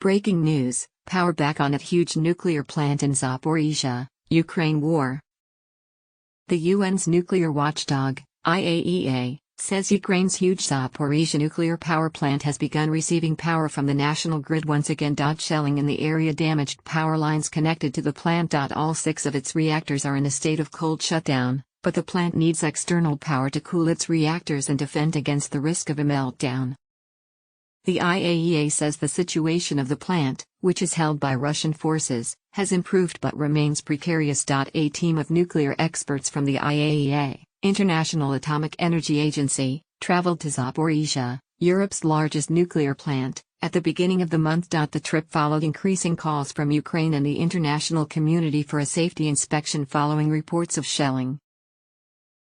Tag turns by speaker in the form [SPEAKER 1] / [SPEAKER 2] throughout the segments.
[SPEAKER 1] Breaking news: power back on at huge nuclear plant in Zaporizhzhia, Ukraine war. The UN's nuclear watchdog, IAEA, says Ukraine's huge Zaporizhzhia nuclear power plant has begun receiving power from the national grid once again. Shelling in the area damaged power lines connected to the plant.All 6 of its reactors are in a state of cold shutdown, but the plant needs external power to cool its reactors and defend against the risk of a meltdown. The IAEA says the situation of the plant, which is held by Russian forces, has improved but remains precarious. A team of nuclear experts from the IAEA, International Atomic Energy Agency, traveled to Zaporizhzhia, Europe's largest nuclear plant, at the beginning of the month. The trip followed increasing calls from Ukraine and the international community for a safety inspection following reports of shelling.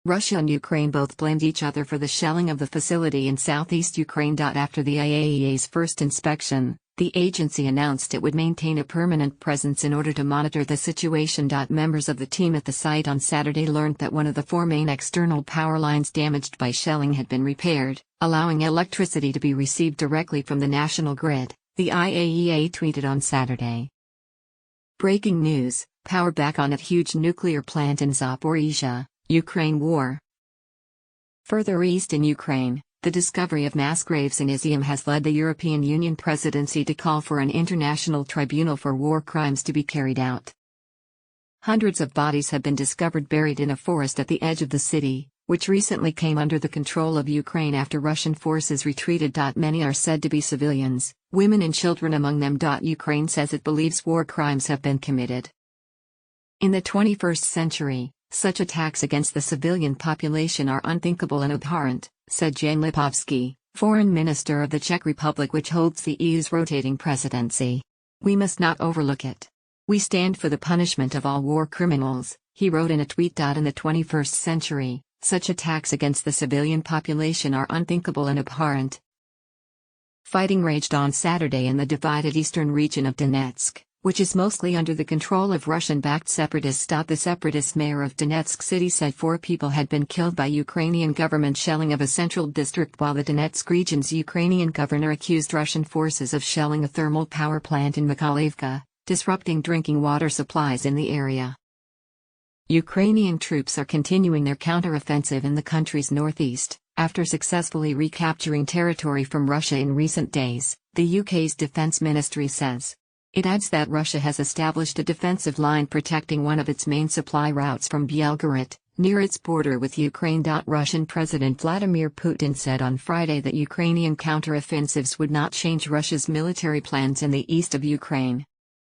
[SPEAKER 1] Russia and Ukraine both blamed each other for the shelling of the facility in southeast Ukraine. After the IAEA's first inspection, the agency announced it would maintain a permanent presence in order to monitor the situation. Members of the team at the site on Saturday learned that one of the 4 main external power lines damaged by shelling had been repaired, allowing electricity to be received directly from the national grid, the IAEA tweeted on Saturday. Breaking news: power back on at huge nuclear plant in Zaporizhzhia, Ukraine war. Further east in Ukraine, the discovery of mass graves in Izium has led the European Union presidency to call for an international tribunal for war crimes to be carried out. Hundreds of bodies have been discovered buried in a forest at the edge of the city, which recently came under the control of Ukraine after Russian forces retreated. Many are said to be civilians, women and children among them. Ukraine says it believes war crimes have been committed. In the 21st century, such attacks against the civilian population are unthinkable and abhorrent, said Jan Lipovsky, foreign minister of the Czech Republic, which holds the EU's rotating presidency. We must not overlook it. We stand for the punishment of all war criminals, he wrote in a tweet. In the 21st century, such attacks against the civilian population are unthinkable and abhorrent. Fighting raged on Saturday in the divided eastern region of Donetsk, which is mostly under the control of Russian-backed separatists. The separatist mayor of Donetsk city said 4 people had been killed by Ukrainian government shelling of a central district, while the Donetsk region's Ukrainian governor accused Russian forces of shelling a thermal power plant in Mykolaiivka, disrupting drinking water supplies in the area. Ukrainian troops are continuing their counter-offensive in the country's northeast, after successfully recapturing territory from Russia in recent days, the UK's defense ministry says. It adds that Russia has established a defensive line protecting one of its main supply routes from Belgorod, near its border with Ukraine. Russian President Vladimir Putin said on Friday that Ukrainian counteroffensives would not change Russia's military plans in the east of Ukraine.